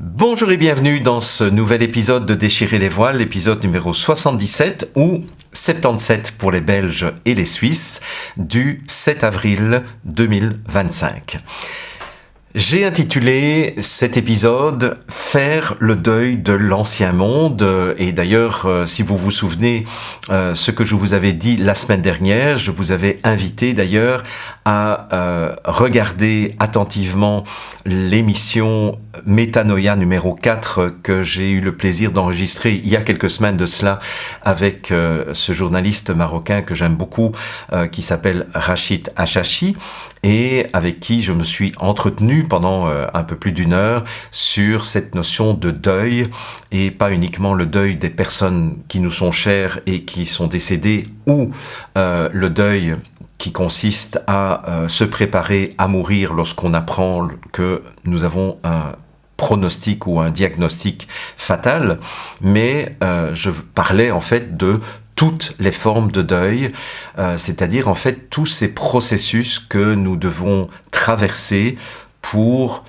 Bonjour et bienvenue dans ce nouvel épisode de Déchirer les voiles, l'épisode numéro 77 ou 77 pour les Belges et les Suisses du 7 avril 2025. J'ai intitulé cet épisode « Faire le deuil de l'ancien monde » et d'ailleurs, si vous vous souvenez ce que je vous avais dit la semaine dernière, je vous avais invité d'ailleurs à regarder attentivement l'émission Métanoïa numéro 4 que j'ai eu le plaisir d'enregistrer il y a quelques semaines de cela avec ce journaliste marocain que j'aime beaucoup qui s'appelle Rachid Achachi et avec qui je me suis entretenu pendant un peu plus d'une heure sur cette notion de deuil et pas uniquement le deuil des personnes qui nous sont chères et qui sont décédées ou le deuil qui consiste à se préparer à mourir lorsqu'on apprend que nous avons un pronostic ou un diagnostic fatal, mais je parlais en fait de toutes les formes de deuil, c'est-à-dire en fait tous ces processus que nous devons traverser pour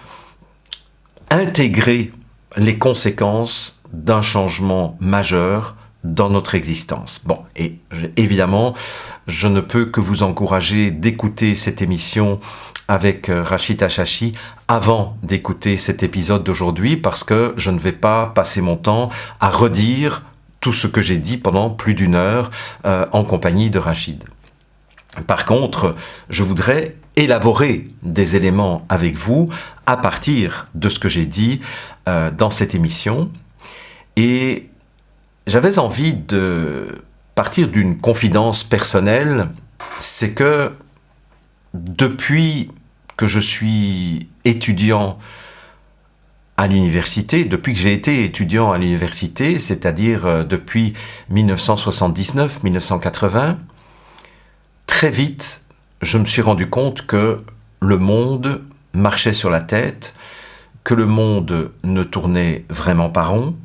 intégrer les conséquences d'un changement majeur dans notre existence. Bon, et évidemment, je ne peux que vous encourager d'écouter cette émission avec Rachid Achachi avant d'écouter cet épisode d'aujourd'hui parce que je ne vais pas passer mon temps à redire tout ce que j'ai dit pendant plus d'une heure en compagnie de Rachid. Par contre, je voudrais élaborer des éléments avec vous à partir de ce que j'ai dit dans cette émission. Et j'avais envie de partir d'une confidence personnelle, c'est que depuis que je suis étudiant à l'université, depuis que j'ai été étudiant à l'université, c'est-à-dire depuis 1979-1980, très vite, je me suis rendu compte que le monde marchait sur la tête, que le monde ne tournait vraiment pas rond,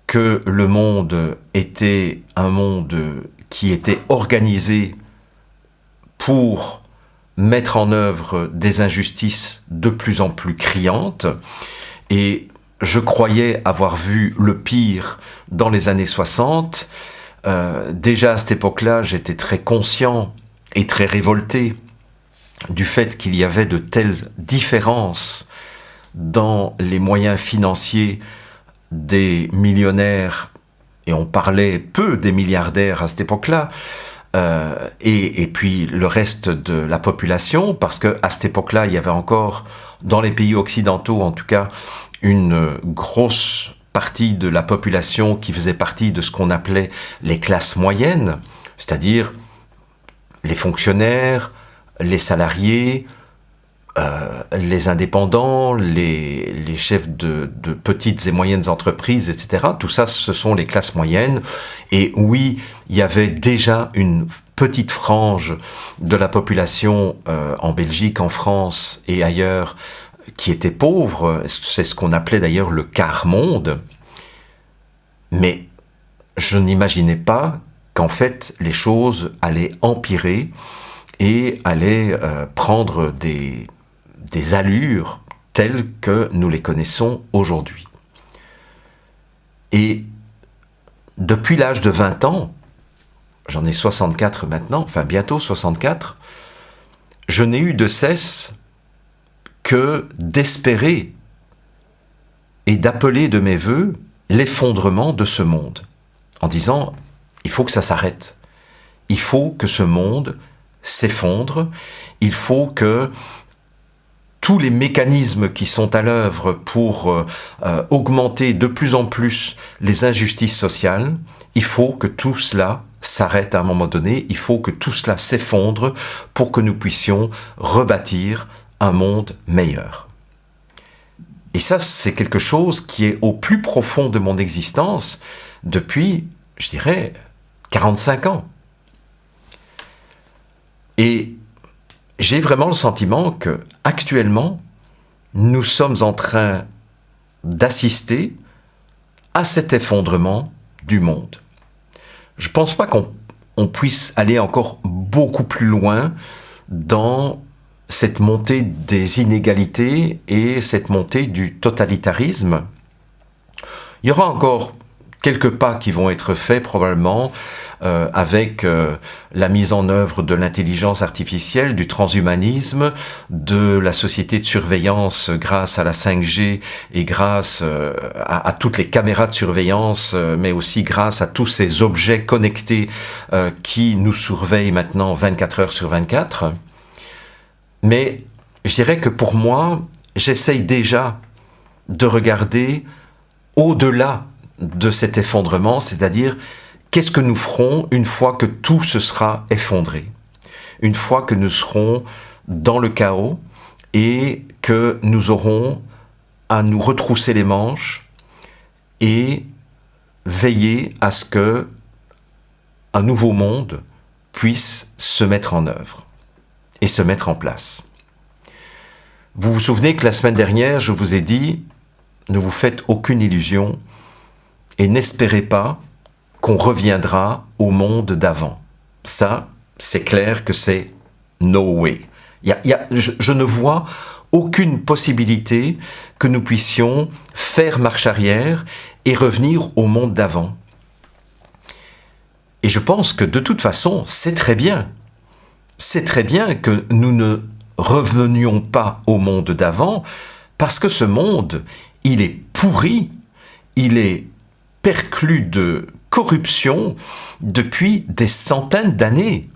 que le monde était un monde qui était organisé pour mettre en œuvre des injustices de plus en plus criantes. Et je croyais avoir vu le pire dans les années 60. Déjà à cette époque-là, j'étais très conscient et très révolté du fait qu'il y avait de telles différences dans les moyens financiers des millionnaires, et on parlait peu des milliardaires à cette époque-là, et puis le reste de la population, parce que à cette époque-là, il y avait encore, dans les pays occidentaux en tout cas, une grosse partie de la population qui faisait partie de ce qu'on appelait les classes moyennes, c'est-à-dire les fonctionnaires, les salariés, les indépendants, les chefs de petites et moyennes entreprises, etc. Tout ça, ce sont les classes moyennes. Et oui, il y avait déjà une petite frange de la population en Belgique, en France et ailleurs qui était pauvre. C'est ce qu'on appelait d'ailleurs le quart-monde. Mais je n'imaginais pas qu'en fait, les choses allaient empirer et allaient prendre des allures telles que nous les connaissons aujourd'hui. Et depuis l'âge de 20 ans, j'en ai 64 maintenant, enfin bientôt 64, je n'ai eu de cesse que d'espérer et d'appeler de mes vœux l'effondrement de ce monde, en disant « il faut que ça s'arrête, il faut que ce monde s'effondre, il faut que tous les mécanismes qui sont à l'œuvre pour augmenter de plus en plus les injustices sociales, il faut que tout cela s'arrête à un moment donné, il faut que tout cela s'effondre pour que nous puissions rebâtir un monde meilleur. » Et ça, c'est quelque chose qui est au plus profond de mon existence depuis, je dirais, 45 ans. Et j'ai vraiment le sentiment que actuellement, nous sommes en train d'assister à cet effondrement du monde. Je ne pense pas qu'on puisse aller encore beaucoup plus loin dans cette montée des inégalités et cette montée du totalitarisme. Il y aura encore quelques pas qui vont être faits probablement avec la mise en œuvre de l'intelligence artificielle, du transhumanisme, de la société de surveillance grâce à la 5G et grâce à toutes les caméras de surveillance, mais aussi grâce à tous ces objets connectés qui nous surveillent maintenant 24 heures sur 24. Mais je dirais que pour moi, j'essaye déjà de regarder au-delà de cet effondrement, c'est-à-dire qu'est-ce que nous ferons une fois que tout se sera effondré, une fois que nous serons dans le chaos et que nous aurons à nous retrousser les manches et veiller à ce que un nouveau monde puisse se mettre en œuvre et se mettre en place. Vous vous souvenez que la semaine dernière, je vous ai dit, ne vous faites aucune illusion et n'espérez pas qu'on reviendra au monde d'avant. Ça, c'est clair que c'est no way. Je ne vois aucune possibilité que nous puissions faire marche arrière et revenir au monde d'avant. Et je pense que de toute façon, c'est très bien. C'est très bien que nous ne revenions pas au monde d'avant, parce que ce monde, il est pourri, il est perclus de corruption depuis des centaines d'années.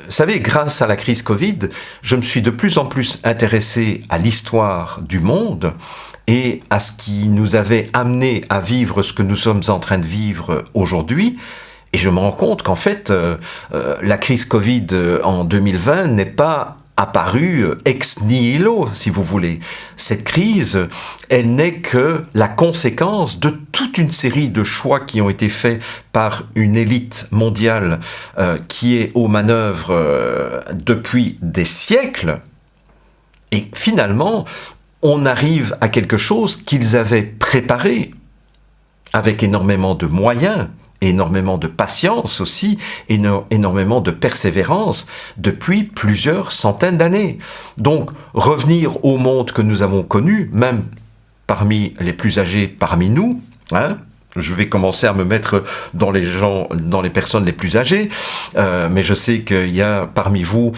Vous savez, grâce à la crise Covid, je me suis de plus en plus intéressé à l'histoire du monde et à ce qui nous avait amené à vivre ce que nous sommes en train de vivre aujourd'hui. Et je me rends compte qu'en fait, la crise Covid en 2020 n'est pas apparue ex nihilo, si vous voulez. Cette crise, elle n'est que la conséquence de toute une série de choix qui ont été faits par une élite mondiale qui est aux manœuvres depuis des siècles. Et finalement, on arrive à quelque chose qu'ils avaient préparé avec énormément de moyens, énormément de patience aussi, énormément de persévérance depuis plusieurs centaines d'années. Donc, revenir au monde que nous avons connu, même parmi les plus âgés parmi nous, je vais commencer à me mettre dans les personnes les plus âgées, mais je sais qu'il y a parmi vous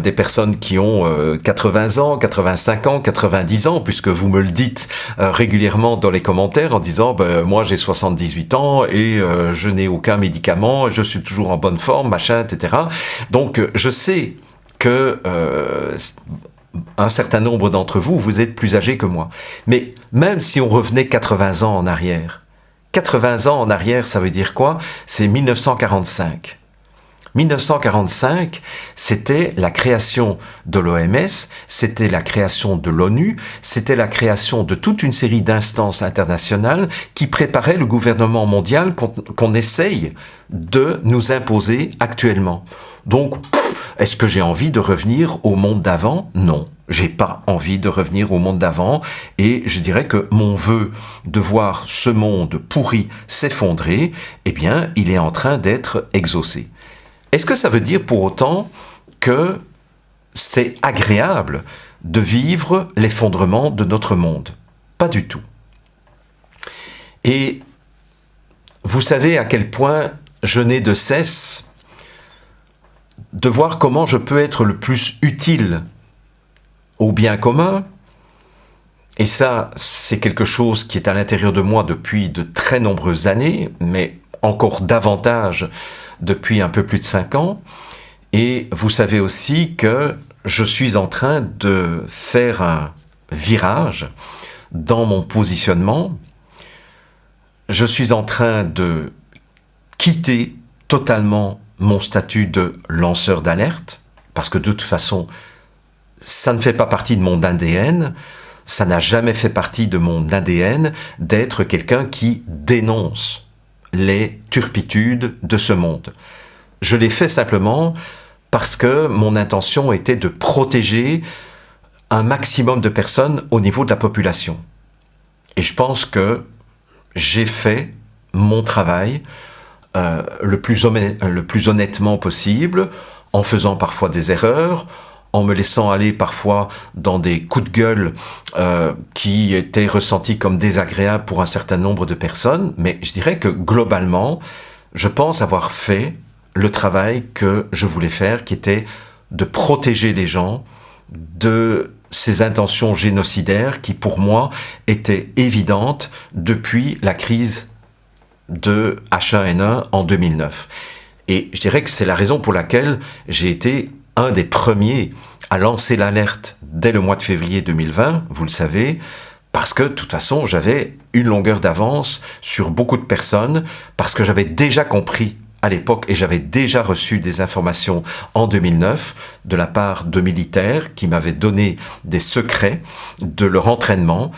des personnes qui ont 80 ans, 85 ans, 90 ans, puisque vous me le dites régulièrement dans les commentaires en disant moi j'ai 78 ans et je n'ai aucun médicament, je suis toujours en bonne forme, machin, etc. Donc je sais que un certain nombre d'entre vous, vous êtes plus âgés que moi. Mais même si on revenait 80 ans en arrière, 80 ans en arrière, ça veut dire quoi? C'est 1945. 1945, c'était la création de l'OMS, c'était la création de l'ONU, c'était la création de toute une série d'instances internationales qui préparaient le gouvernement mondial qu'on essaye de nous imposer actuellement. Donc, est-ce que j'ai envie de revenir au monde d'avant? Non. J'ai pas envie de revenir au monde d'avant et je dirais que mon vœu de voir ce monde pourri s'effondrer, eh bien, il est en train d'être exaucé. Est-ce que ça veut dire pour autant que c'est agréable de vivre l'effondrement de notre monde? Pas du tout. Et vous savez à quel point je n'ai de cesse de voir comment je peux être le plus utile au bien commun, et ça, c'est quelque chose qui est à l'intérieur de moi depuis de très nombreuses années, mais encore davantage depuis un peu plus de 5 ans, et vous savez aussi que je suis en train de faire un virage dans mon positionnement, je suis en train de quitter totalement mon statut de lanceur d'alerte, parce que de toute façon, ça ne fait pas partie de mon ADN, ça n'a jamais fait partie de mon ADN d'être quelqu'un qui dénonce les turpitudes de ce monde. Je l'ai fait simplement parce que mon intention était de protéger un maximum de personnes au niveau de la population. Et je pense que j'ai fait mon travail le plus honnêtement possible, en faisant parfois des erreurs, en me laissant aller parfois dans des coups de gueule qui étaient ressentis comme désagréables pour un certain nombre de personnes, mais je dirais que globalement, je pense avoir fait le travail que je voulais faire, qui était de protéger les gens de ces intentions génocidaires qui, pour moi, étaient évidentes depuis la crise de H1N1 en 2009. Et je dirais que c'est la raison pour laquelle j'ai été un des premiers à lancer l'alerte dès le mois de février 2020, vous le savez, parce que de toute façon, j'avais une longueur d'avance sur beaucoup de personnes, parce que j'avais déjà compris à l'époque, et j'avais déjà reçu des informations en 2009 de la part de militaires qui m'avaient donné des secrets de leur entraînement,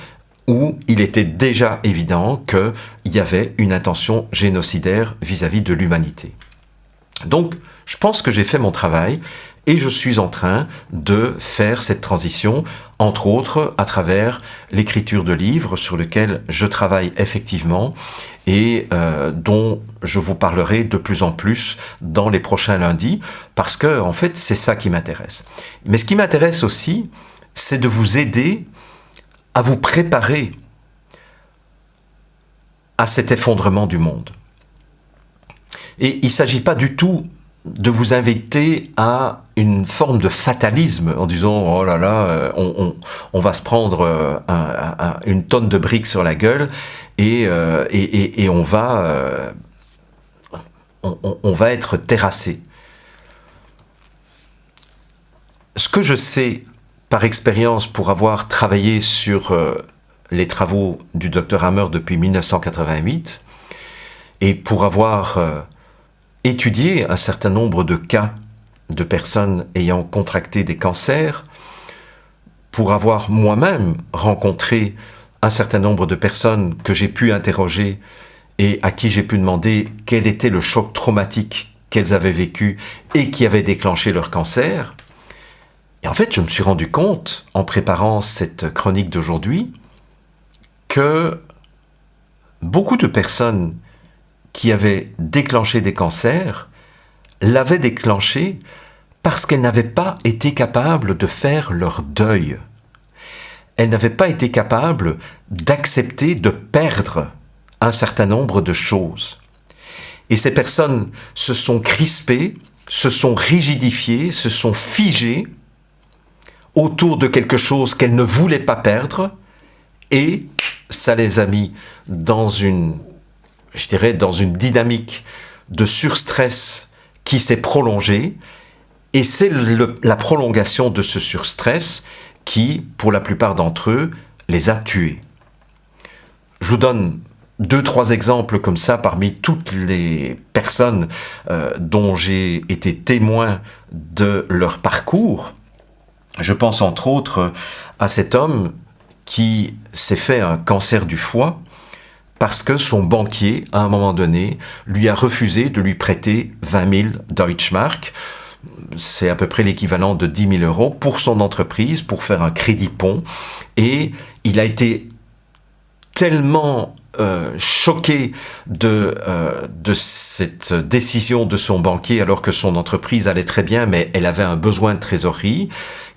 où il était déjà évident qu'il y avait une intention génocidaire vis-à-vis de l'humanité. Donc, je pense que j'ai fait mon travail et je suis en train de faire cette transition, entre autres à travers l'écriture de livres sur lesquels je travaille effectivement et dont je vous parlerai de plus en plus dans les prochains lundis, parce que en fait, c'est ça qui m'intéresse. Mais ce qui m'intéresse aussi, c'est de vous aider à vous préparer à cet effondrement du monde. Et il ne s'agit pas du tout de vous inviter à une forme de fatalisme en disant « Oh là là, on va se prendre une tonne de briques sur la gueule et on va être terrassé. » Ce que je sais par expérience pour avoir travaillé sur les travaux du Dr Hammer depuis 1988 et pour avoir étudié un certain nombre de cas de personnes ayant contracté des cancers, pour avoir moi-même rencontré un certain nombre de personnes que j'ai pu interroger et à qui j'ai pu demander quel était le choc traumatique qu'elles avaient vécu et qui avait déclenché leur cancer. Et en fait, je me suis rendu compte, en préparant cette chronique d'aujourd'hui, que beaucoup de personnes qui avaient déclenché des cancers l'avaient déclenché parce qu'elles n'avaient pas été capables de faire leur deuil. Elles n'avaient pas été capables d'accepter de perdre un certain nombre de choses. Et ces personnes se sont crispées, se sont rigidifiées, se sont figées autour de quelque chose qu'elles ne voulaient pas perdre, et ça les a mis dans une dynamique de surstress qui s'est prolongée, et c'est la prolongation de ce surstress qui, pour la plupart d'entre eux, les a tués. Je vous donne 2-3 exemples comme ça parmi toutes les personnes dont j'ai été témoin de leur parcours. Je pense entre autres à cet homme qui s'est fait un cancer du foie parce que son banquier, à un moment donné, lui a refusé de lui prêter 20 000 Deutschmark, c'est à peu près l'équivalent de 10 000 euros, pour son entreprise, pour faire un crédit pont. Et il a été tellement choqué de cette décision de son banquier, alors que son entreprise allait très bien, mais elle avait un besoin de trésorerie,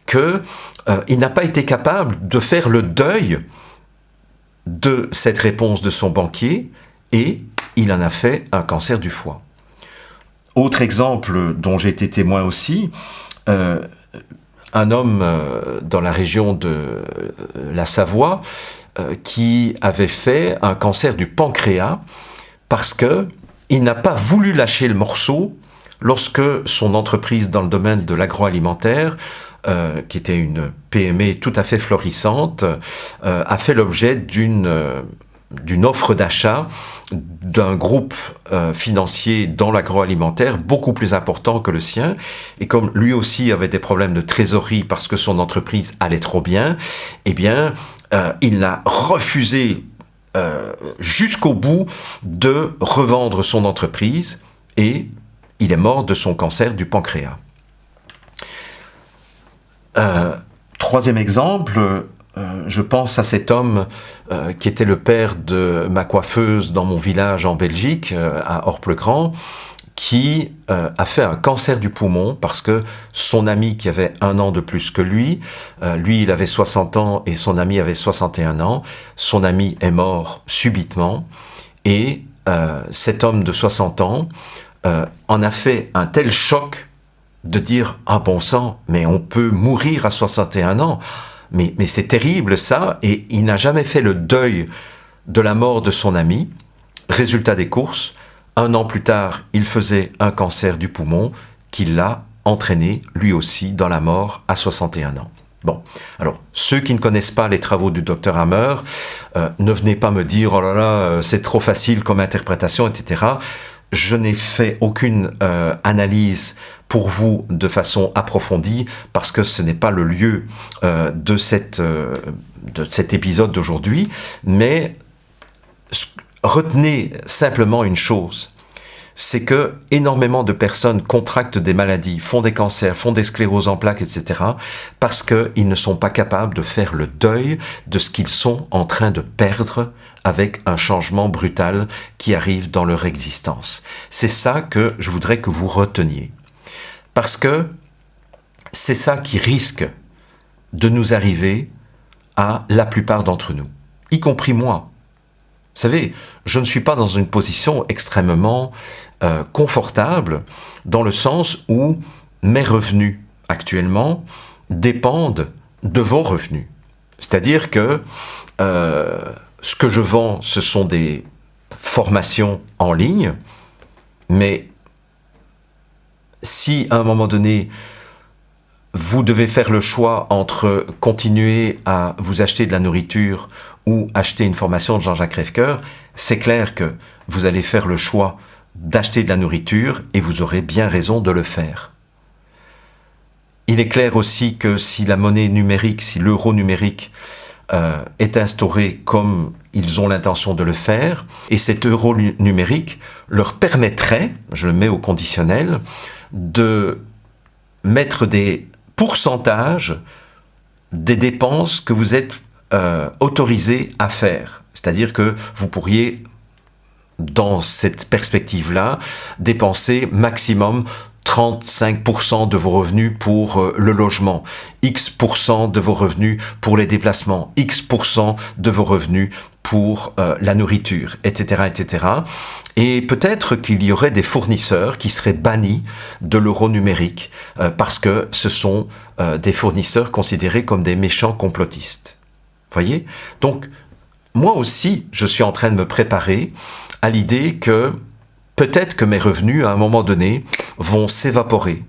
qu'il n'a pas été capable de faire le deuil de cette réponse de son banquier, et il en a fait un cancer du foie. Autre exemple dont j'ai été témoin aussi, un homme dans la région de la Savoie qui avait fait un cancer du pancréas parce qu'il n'a pas voulu lâcher le morceau lorsque son entreprise dans le domaine de l'agroalimentaire, qui était une PME tout à fait florissante, a fait l'objet d'une offre d'achat d'un groupe financier dans l'agroalimentaire beaucoup plus important que le sien. Et comme lui aussi avait des problèmes de trésorerie parce que son entreprise allait trop bien, eh bien, il a refusé jusqu'au bout de revendre son entreprise et il est mort de son cancer du pancréas. Troisième exemple, je pense à cet homme qui était le père de ma coiffeuse dans mon village en Belgique, à Orplegrand, qui a fait un cancer du poumon parce que son ami qui avait 1 an de plus que lui, lui il avait 60 ans et son ami avait 61 ans, son ami est mort subitement et cet homme de 60 ans en a fait un tel choc de dire « Ah bon sang, mais on peut mourir à 61 ans !» Mais c'est terrible ça, et il n'a jamais fait le deuil de la mort de son ami. Résultat des courses, 1 an plus tard, il faisait un cancer du poumon qui l'a entraîné, lui aussi, dans la mort à 61 ans. Bon, alors, ceux qui ne connaissent pas les travaux du docteur Hammer, ne venez pas me dire « Oh là là, c'est trop facile comme interprétation, etc. » Je n'ai fait aucune analyse pour vous de façon approfondie parce que ce n'est pas le lieu de cet épisode d'aujourd'hui, mais retenez simplement une chose, c'est que énormément de personnes contractent des maladies, font des cancers, font des scléroses en plaques, etc. parce qu'ils ne sont pas capables de faire le deuil de ce qu'ils sont en train de perdre avec un changement brutal qui arrive dans leur existence. C'est ça que je voudrais que vous reteniez. Parce que c'est ça qui risque de nous arriver à la plupart d'entre nous, y compris moi. Vous savez, je ne suis pas dans une position extrêmement confortable, dans le sens où mes revenus actuellement dépendent de vos revenus. C'est-à-dire que ce que je vends, ce sont des formations en ligne, mais si à un moment donné, vous devez faire le choix entre continuer à vous acheter de la nourriture ou acheter une formation de Jean-Jacques Crèvecoeur, c'est clair que vous allez faire le choix d'acheter de la nourriture et vous aurez bien raison de le faire. Il est clair aussi que si la monnaie numérique, si l'euro numérique est instauré comme ils ont l'intention de le faire, et cet euro numérique leur permettrait, je le mets au conditionnel, de mettre des pourcentages des dépenses que vous êtes autorisé à faire. C'est-à-dire que vous pourriez, dans cette perspective-là, dépenser maximum 35% de vos revenus pour le logement, X% de vos revenus pour les déplacements, X% de vos revenus pour la nourriture, etc., etc. Et peut-être qu'il y aurait des fournisseurs qui seraient bannis de l'euro numérique parce que ce sont des fournisseurs considérés comme des méchants complotistes. Voyez ? Donc, moi aussi, je suis en train de me préparer à l'idée que peut-être que mes revenus, à un moment donné, vont s'évaporer.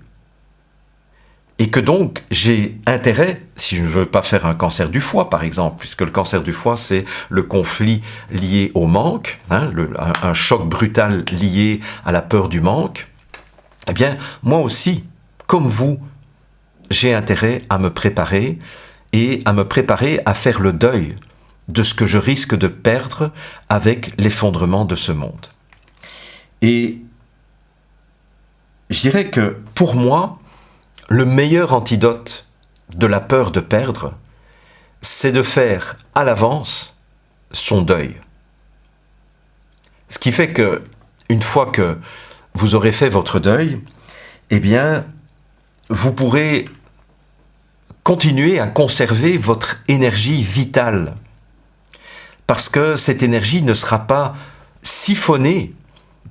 Et que donc, j'ai intérêt, si je ne veux pas faire un cancer du foie, par exemple, puisque le cancer du foie, c'est le conflit lié au manque, un choc brutal lié à la peur du manque, eh bien, moi aussi, comme vous, j'ai intérêt à me préparer et à me préparer à faire le deuil de ce que je risque de perdre avec l'effondrement de ce monde. Et je dirais que pour moi, le meilleur antidote de la peur de perdre, c'est de faire à l'avance son deuil. Ce qui fait que, une fois que vous aurez fait votre deuil, eh bien, vous pourrez continuer à conserver votre énergie vitale. Parce que cette énergie ne sera pas siphonnée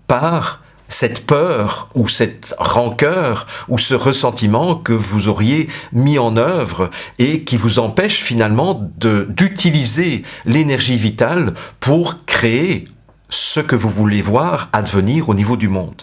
par cette peur ou cette rancœur ou ce ressentiment que vous auriez mis en œuvre et qui vous empêche finalement d'utiliser l'énergie vitale pour créer ce que vous voulez voir advenir au niveau du monde.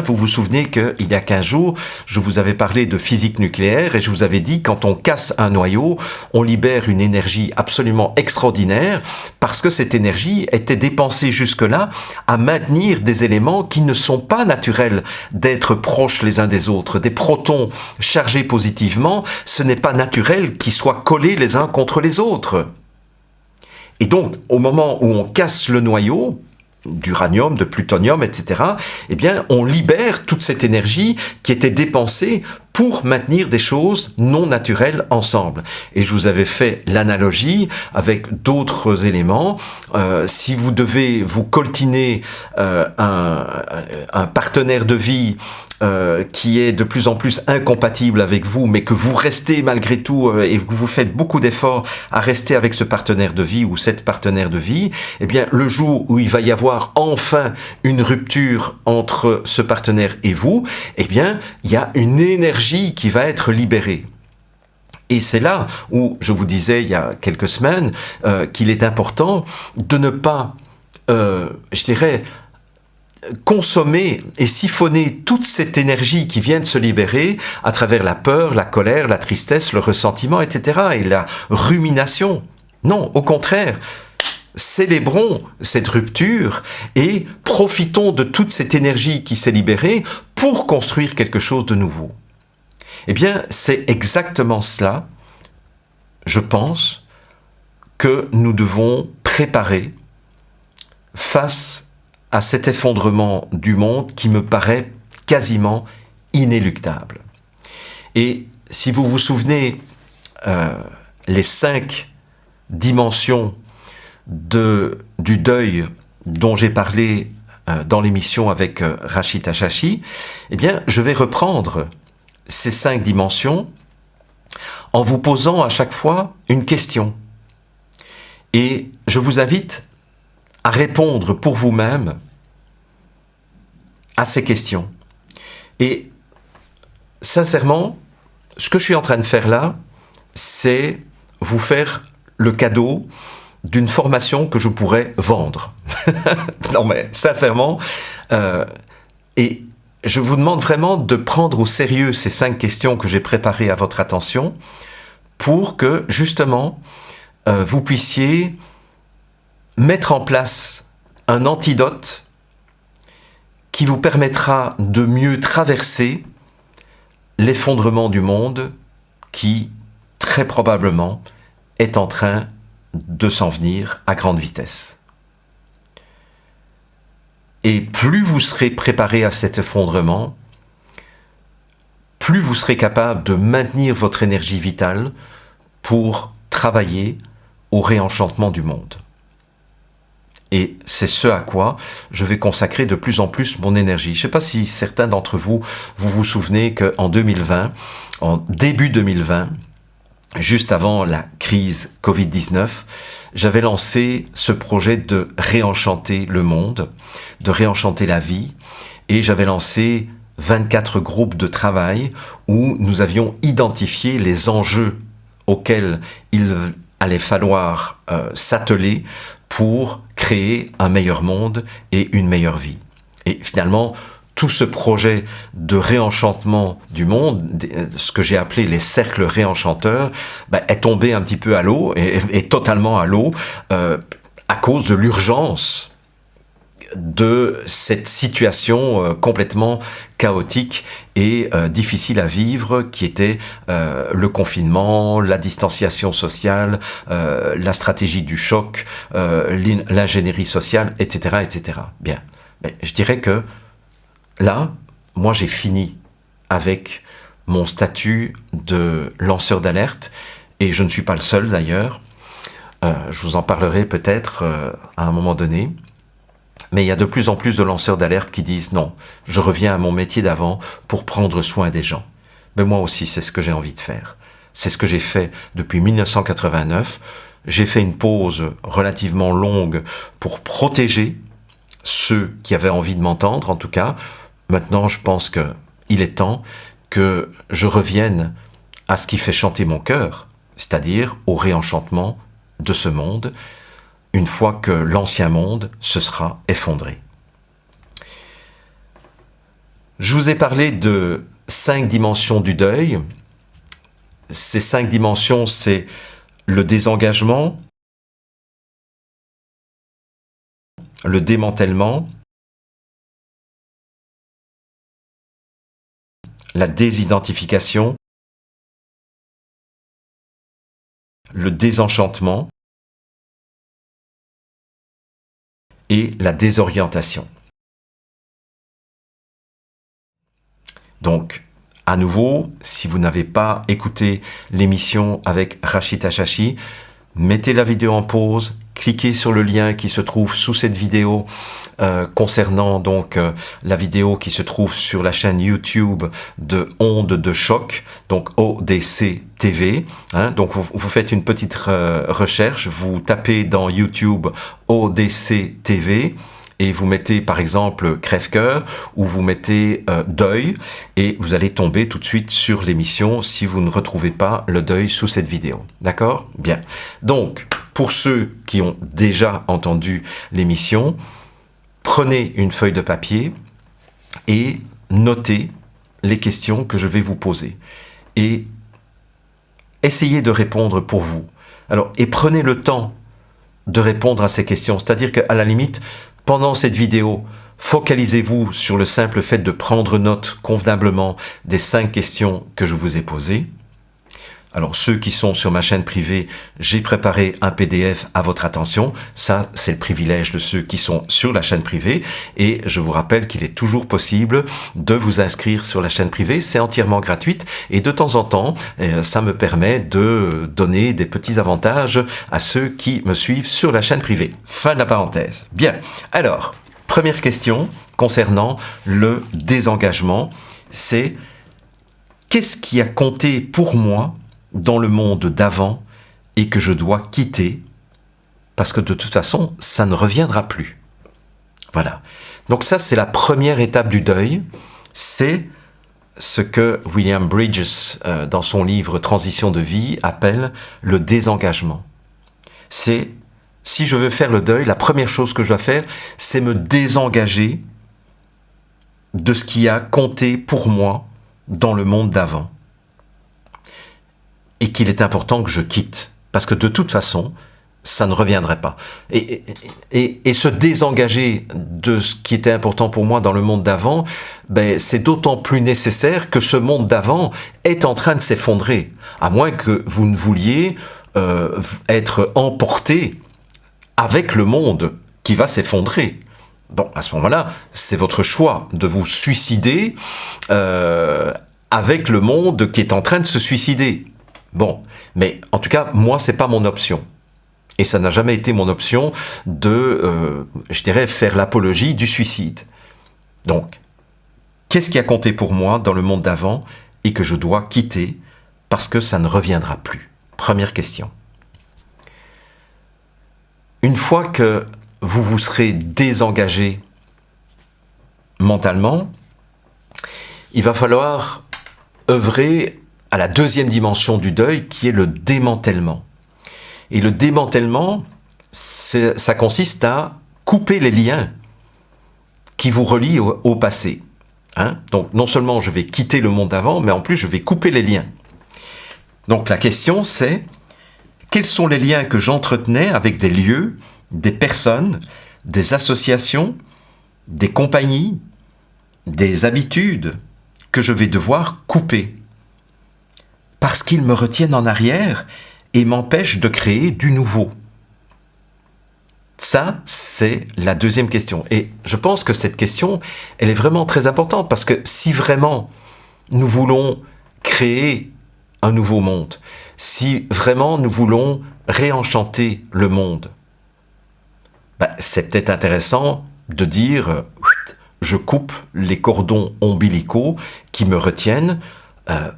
Vous vous souvenez qu'il y a 15 jours, je vous avais parlé de physique nucléaire et je vous avais dit quand on casse un noyau, on libère une énergie absolument extraordinaire parce que cette énergie était dépensée jusque-là à maintenir des éléments qui ne sont pas naturels d'être proches les uns des autres. Des protons chargés positivement, ce n'est pas naturel qu'ils soient collés les uns contre les autres. Et donc, au moment où on casse le noyau, d'uranium, de plutonium, etc., eh bien, on libère toute cette énergie qui était dépensée pour maintenir des choses non naturelles ensemble. Et je vous avais fait l'analogie avec d'autres éléments. Si vous devez vous coltiner un partenaire de vie qui est de plus en plus incompatible avec vous, mais que vous restez malgré tout et que vous faites beaucoup d'efforts à rester avec ce partenaire de vie ou cette partenaire de vie, eh bien, le jour où il va y avoir enfin une rupture entre ce partenaire et vous, eh bien, il y a une énergie qui va être libérée. Et c'est là où je vous disais il y a quelques semaines qu'il est important de ne pas, je dirais, consommer et siphonner toute cette énergie qui vient de se libérer à travers la peur, la colère, la tristesse, le ressentiment, etc. et la rumination. Non, au contraire, célébrons cette rupture et profitons de toute cette énergie qui s'est libérée pour construire quelque chose de nouveau. Eh bien, c'est exactement cela, je pense, que nous devons préparer face à cet effondrement du monde qui me paraît quasiment inéluctable. Et si vous vous souvenez, les 5 dimensions du deuil dont j'ai parlé dans l'émission avec Rachid Achachi, eh bien, je vais reprendre ces 5 dimensions en vous posant à chaque fois une question. Et je vous invite à répondre pour vous-même à ces questions. Et sincèrement, ce que je suis en train de faire là, c'est vous faire le cadeau d'une formation que je pourrais vendre. Non mais sincèrement, et je vous demande vraiment de prendre au sérieux ces 5 questions que j'ai préparées à votre attention pour que justement vous puissiez mettre en place un antidote qui vous permettra de mieux traverser l'effondrement du monde qui, très probablement, est en train de s'en venir à grande vitesse. Et plus vous serez préparé à cet effondrement, plus vous serez capable de maintenir votre énergie vitale pour travailler au réenchantement du monde. Et c'est ce à quoi je vais consacrer de plus en plus mon énergie. Je ne sais pas si certains d'entre vous, vous vous souvenez qu'en 2020, en début 2020, juste avant la crise Covid-19, j'avais lancé ce projet de réenchanter le monde, de réenchanter la vie, et j'avais lancé 24 groupes de travail où nous avions identifié les enjeux auxquels il allait falloir s'atteler pour créer un meilleur monde et une meilleure vie. Et finalement, tout ce projet de réenchantement du monde, ce que j'ai appelé les cercles réenchanteurs, est tombé un petit peu à l'eau, et totalement à l'eau, à cause de l'urgence de cette situation complètement chaotique et difficile à vivre, qui était le confinement, la distanciation sociale, la stratégie du choc, l'ingénierie sociale, etc., etc. Bien, mais je dirais que là, moi j'ai fini avec mon statut de lanceur d'alerte, et je ne suis pas le seul d'ailleurs. Je vous en parlerai peut-être à un moment donné. Mais il y a de plus en plus de lanceurs d'alerte qui disent non, je reviens à mon métier d'avant pour prendre soin des gens. Mais moi aussi, c'est ce que j'ai envie de faire. C'est ce que j'ai fait depuis 1989. J'ai fait une pause relativement longue pour protéger ceux qui avaient envie de m'entendre, en tout cas. Maintenant, je pense qu'il est temps que je revienne à ce qui fait chanter mon cœur, c'est-à-dire au réenchantement de ce monde, une fois que l'ancien monde se sera effondré. Je vous ai parlé de 5 dimensions du deuil. Ces 5 dimensions, c'est le désengagement, le démantèlement, la désidentification, le désenchantement et la désorientation. Donc, À nouveau, si vous n'avez pas écouté l'émission avec Rachid Achachi, mettez la vidéo en pause, cliquez sur le lien qui se trouve sous cette vidéo concernant donc la vidéo qui se trouve sur la chaîne YouTube de Ondes de Choc, donc ODC TV. Donc vous faites une petite recherche, vous tapez dans YouTube ODC TV et vous mettez par exemple Crève-Cœur ou vous mettez Deuil et vous allez tomber tout de suite sur l'émission si vous ne retrouvez pas le deuil sous cette vidéo. D'accord ? Bien. Donc, pour ceux qui ont déjà entendu l'émission, prenez une feuille de papier et notez les questions que je vais vous poser. Et essayez de répondre pour vous. Alors, et prenez le temps de répondre à ces questions. C'est-à-dire qu'à la limite, pendant cette vidéo, focalisez-vous sur le simple fait de prendre note convenablement des 5 questions que je vous ai posées. Alors, ceux qui sont sur ma chaîne privée, j'ai préparé un PDF à votre attention. Ça, c'est le privilège de ceux qui sont sur la chaîne privée. Et je vous rappelle qu'il est toujours possible de vous inscrire sur la chaîne privée. C'est entièrement gratuite. Et de temps en temps, ça me permet de donner des petits avantages à ceux qui me suivent sur la chaîne privée. Fin de la parenthèse. Bien. Alors, première question concernant le désengagement, c'est qu'est-ce qui a compté pour moi dans le monde d'avant et que je dois quitter parce que de toute façon, ça ne reviendra plus. Voilà. Donc ça, c'est la première étape du deuil. C'est ce que William Bridges, dans son livre Transition de vie, appelle le désengagement. C'est, si je veux faire le deuil, la première chose que je dois faire, c'est me désengager de ce qui a compté pour moi dans le monde d'avant. Et qu'il est important que je quitte. Parce que de toute façon, ça ne reviendrait pas. Et se désengager de ce qui était important pour moi dans le monde d'avant, c'est d'autant plus nécessaire que ce monde d'avant est en train de s'effondrer. À moins que vous ne vouliez être emporté avec le monde qui va s'effondrer. Bon, à ce moment-là, c'est votre choix de vous suicider avec le monde qui est en train de se suicider. Bon, mais en tout cas, moi, c'est pas mon option. Et ça n'a jamais été mon option de, je dirais, faire l'apologie du suicide. Donc, qu'est-ce qui a compté pour moi dans le monde d'avant et que je dois quitter parce que ça ne reviendra plus? Première question. Une fois que vous vous serez désengagé mentalement, il va falloir œuvrer à la deuxième dimension du deuil qui est le démantèlement. Et le démantèlement, ça consiste à couper les liens qui vous relient au passé. Donc non seulement je vais quitter le monde d'avant, mais en plus je vais couper les liens. Donc la question c'est, quels sont les liens que j'entretenais avec des lieux, des personnes, des associations, des compagnies, des habitudes que je vais devoir couper parce qu'ils me retiennent en arrière et m'empêchent de créer du nouveau. Ça, c'est la deuxième question. Et je pense que cette question, elle est vraiment très importante parce que si vraiment nous voulons créer un nouveau monde, si vraiment nous voulons réenchanter le monde, c'est peut-être intéressant de dire je coupe les cordons ombilicaux qui me retiennent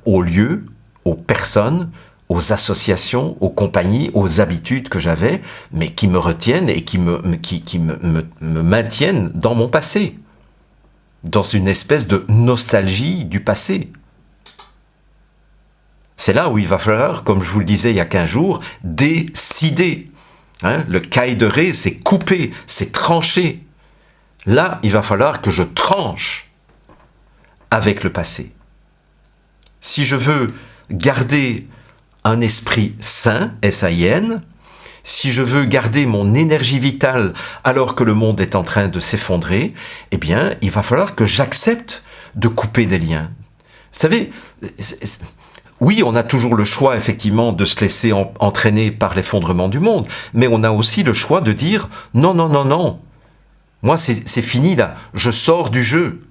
aux lieux, aux personnes, aux associations, aux compagnies, aux habitudes que j'avais, mais qui me retiennent et qui me maintiennent dans mon passé, dans une espèce de nostalgie du passé. C'est là où il va falloir, comme je vous le disais il y a 15 jours, décider. Le caille de ré, c'est couper, c'est trancher. Là, il va falloir que je tranche avec le passé. Si je veux garder un esprit sain, S-A-I-N, si je veux garder mon énergie vitale alors que le monde est en train de s'effondrer, eh bien, il va falloir que j'accepte de couper des liens. Vous savez, oui, on a toujours le choix, effectivement, de se laisser entraîner par l'effondrement du monde, mais on a aussi le choix de dire « Non, non, non, non, moi, c'est fini, là, je sors du jeu. »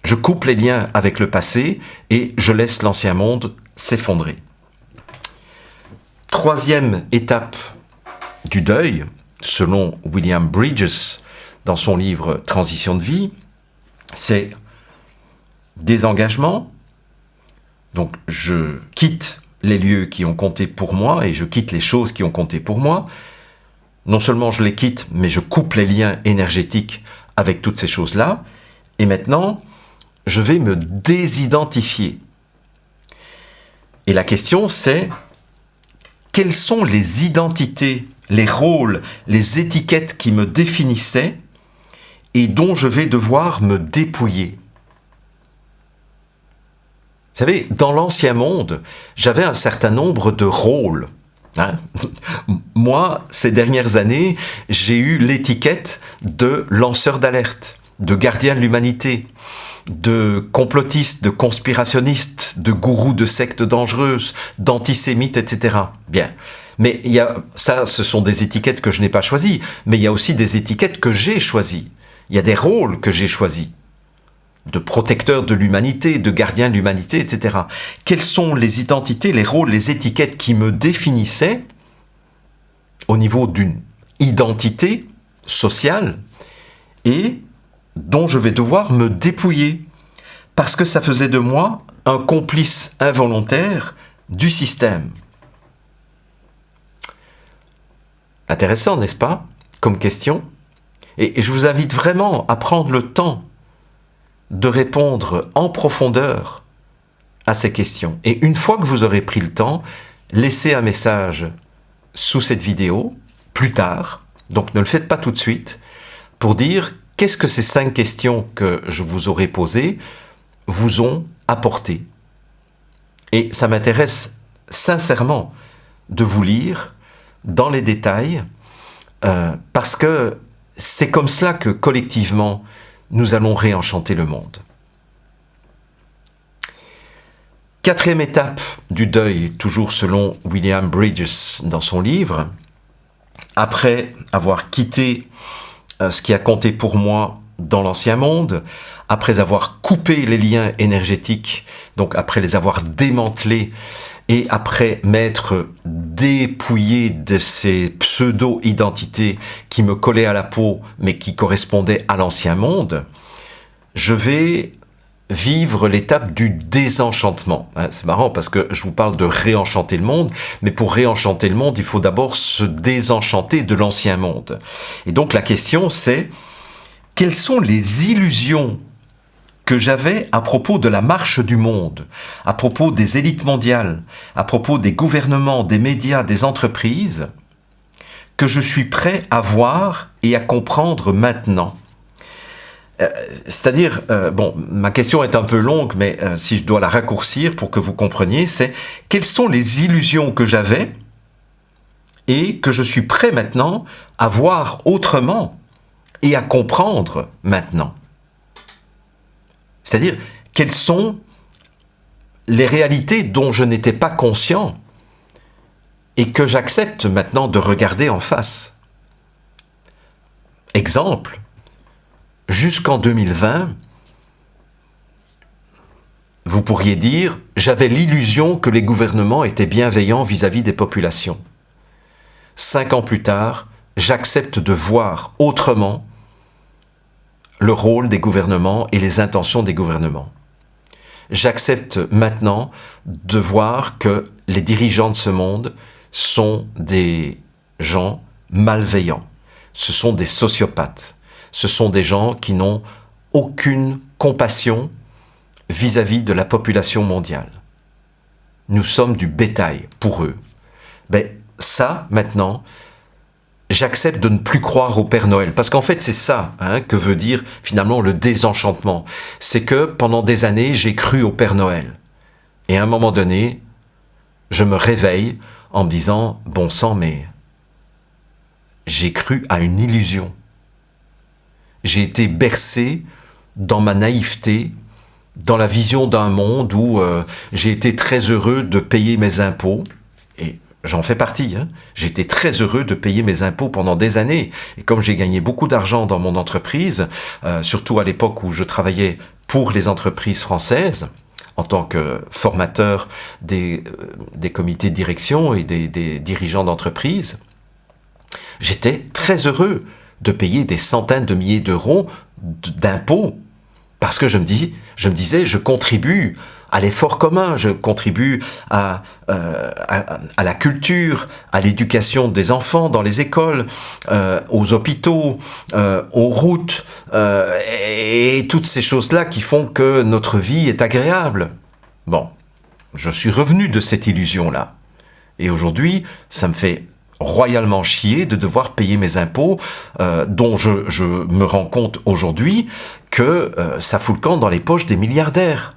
Je coupe les liens avec le passé et je laisse l'ancien monde s'effondrer. Troisième étape du deuil, selon William Bridges dans son livre Transition de vie, c'est désengagement. Donc je quitte les lieux qui ont compté pour moi et je quitte les choses qui ont compté pour moi. Non seulement je les quitte, mais je coupe les liens énergétiques avec toutes ces choses-là. Et maintenant, je vais me désidentifier. Et la question c'est, quelles sont les identités, les rôles, les étiquettes qui me définissaient et dont je vais devoir me dépouiller? Vous savez, dans l'ancien monde, j'avais un certain nombre de rôles. Moi, ces dernières années, j'ai eu l'étiquette de lanceur d'alerte, de gardien de l'humanité, de complotiste, de conspirationniste, de gourou de sectes dangereuses, d'antisémite, etc. Bien. Mais ça, ce sont des étiquettes que je n'ai pas choisies, mais il y a aussi des étiquettes que j'ai choisies. Il y a des rôles que j'ai choisis, de protecteur de l'humanité, de gardien de l'humanité, etc. Quelles sont les identités, les rôles, les étiquettes qui me définissaient au niveau d'une identité sociale et dont je vais devoir me dépouiller parce que ça faisait de moi un complice involontaire du système. Intéressant, n'est-ce pas, comme question? Et je vous invite vraiment à prendre le temps de répondre en profondeur à ces questions. Et une fois que vous aurez pris le temps, laissez un message sous cette vidéo, plus tard, donc ne le faites pas tout de suite, pour dire qu'est-ce que ces 5 questions que je vous aurai posées vous ont apporté. Et ça m'intéresse sincèrement de vous lire dans les détails, parce que c'est comme cela que collectivement, nous allons réenchanter le monde. 4e étape du deuil, toujours selon William Bridges dans son livre, après avoir quitté ce qui a compté pour moi dans l'ancien monde, après avoir coupé les liens énergétiques, donc après les avoir démantelés, et après m'être dépouillé de ces pseudo-identités qui me collaient à la peau, mais qui correspondaient à l'ancien monde, je vais vivre l'étape du désenchantement. C'est marrant parce que je vous parle de réenchanter le monde, mais pour réenchanter le monde, il faut d'abord se désenchanter de l'ancien monde. Et donc la question c'est, quelles sont les illusions que j'avais à propos de la marche du monde, à propos des élites mondiales, à propos des gouvernements, des médias, des entreprises, que je suis prêt à voir et à comprendre maintenant. C'est-à-dire, ma question est un peu longue, mais si je dois la raccourcir pour que vous compreniez, c'est quelles sont les illusions que j'avais et que je suis prêt maintenant à voir autrement et à comprendre maintenant. C'est-à-dire, quelles sont les réalités dont je n'étais pas conscient et que j'accepte maintenant de regarder en face. Exemple, jusqu'en 2020, vous pourriez dire, j'avais l'illusion que les gouvernements étaient bienveillants vis-à-vis des populations. 5 ans plus tard, j'accepte de voir autrement le rôle des gouvernements et les intentions des gouvernements. J'accepte maintenant de voir que les dirigeants de ce monde sont des gens malveillants. Ce sont des sociopathes. Ce sont des gens qui n'ont aucune compassion vis-à-vis de la population mondiale. Nous sommes du bétail pour eux. Ça, maintenant, j'accepte de ne plus croire au Père Noël. Parce qu'en fait, c'est ça que veut dire finalement le désenchantement. C'est que pendant des années, j'ai cru au Père Noël. Et à un moment donné, je me réveille en me disant, bon sang, mais j'ai cru à une illusion. J'ai été bercé dans ma naïveté, dans la vision d'un monde où j'ai été très heureux de payer mes impôts. Et j'en fais partie. J'étais très heureux de payer mes impôts pendant des années. Et comme j'ai gagné beaucoup d'argent dans mon entreprise, surtout à l'époque où je travaillais pour les entreprises françaises, en tant que formateur des comités de direction et des dirigeants d'entreprise, j'étais très heureux de payer des centaines de milliers d'euros d'impôts parce que je me disais, je contribue à l'effort commun, je contribue à la culture, à l'éducation des enfants dans les écoles, aux hôpitaux, aux routes, et toutes ces choses-là qui font que notre vie est agréable. Bon, je suis revenu de cette illusion-là. Et aujourd'hui, ça me fait royalement chier de devoir payer mes impôts, dont je me rends compte aujourd'hui que ça fout le camp dans les poches des milliardaires.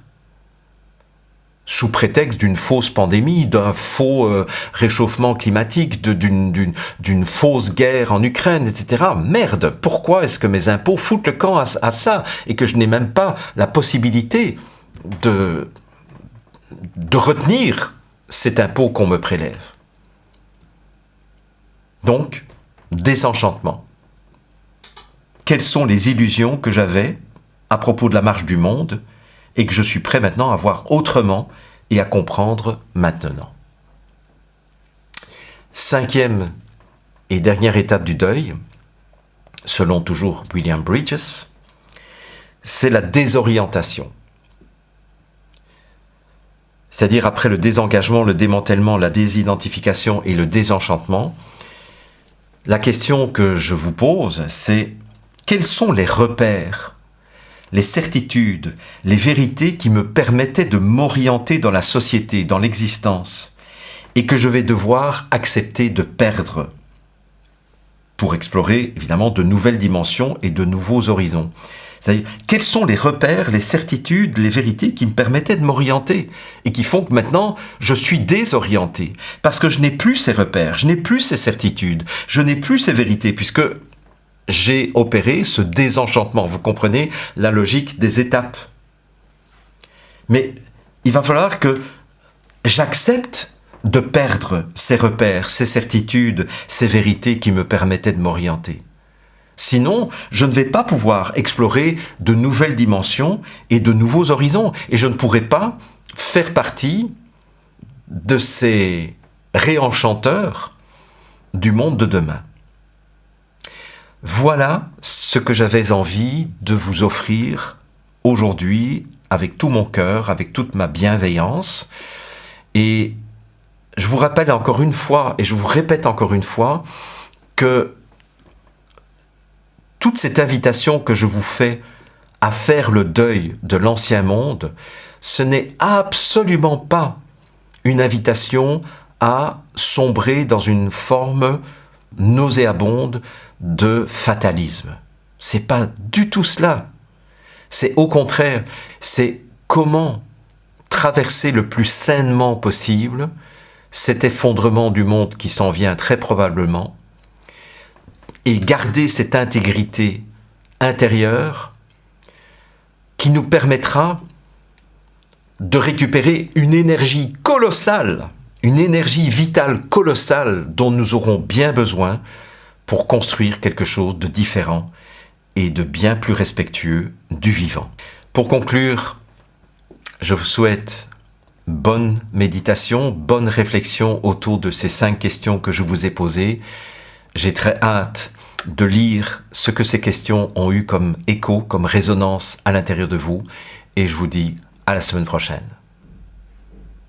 Sous prétexte d'une fausse pandémie, d'un faux réchauffement climatique, d'une fausse guerre en Ukraine, etc. Merde, pourquoi est-ce que mes impôts foutent le camp à ça et que je n'ai même pas la possibilité de retenir cet impôt qu'on me prélève? Donc, désenchantement. Quelles sont les illusions que j'avais à propos de la marche du monde et que je suis prêt maintenant à voir autrement et à comprendre maintenant. 5e et dernière étape du deuil, selon toujours William Bridges, c'est la désorientation. C'est-à-dire après le désengagement, le démantèlement, la désidentification et le désenchantement, la question que je vous pose, c'est quels sont les repères, les certitudes, les vérités qui me permettaient de m'orienter dans la société, dans l'existence, et que je vais devoir accepter de perdre pour explorer évidemment de nouvelles dimensions et de nouveaux horizons. C'est-à-dire, quels sont les repères, les certitudes, les vérités qui me permettaient de m'orienter et qui font que maintenant je suis désorienté parce que je n'ai plus ces repères, je n'ai plus ces certitudes, je n'ai plus ces vérités puisque j'ai opéré ce désenchantement. Vous comprenez la logique des étapes. Mais il va falloir que j'accepte de perdre ces repères, ces certitudes, ces vérités qui me permettaient de m'orienter. Sinon, je ne vais pas pouvoir explorer de nouvelles dimensions et de nouveaux horizons. Et je ne pourrai pas faire partie de ces réenchanteurs du monde de demain. Voilà ce que j'avais envie de vous offrir aujourd'hui avec tout mon cœur, avec toute ma bienveillance. Et je vous rappelle encore une fois, et je vous répète encore une fois, que toute cette invitation que je vous fais à faire le deuil de l'ancien monde, ce n'est absolument pas une invitation à sombrer dans une forme nauséabonde de fatalisme. C'est pas du tout cela. C'est au contraire, c'est comment traverser le plus sainement possible cet effondrement du monde qui s'en vient très probablement et garder cette intégrité intérieure qui nous permettra de récupérer une énergie colossale, une énergie vitale colossale dont nous aurons bien besoin pour construire quelque chose de différent et de bien plus respectueux du vivant. Pour conclure, je vous souhaite bonne méditation, bonne réflexion autour de ces 5 questions que je vous ai posées. J'ai très hâte de lire ce que ces questions ont eu comme écho, comme résonance à l'intérieur de vous, et je vous dis à la semaine prochaine.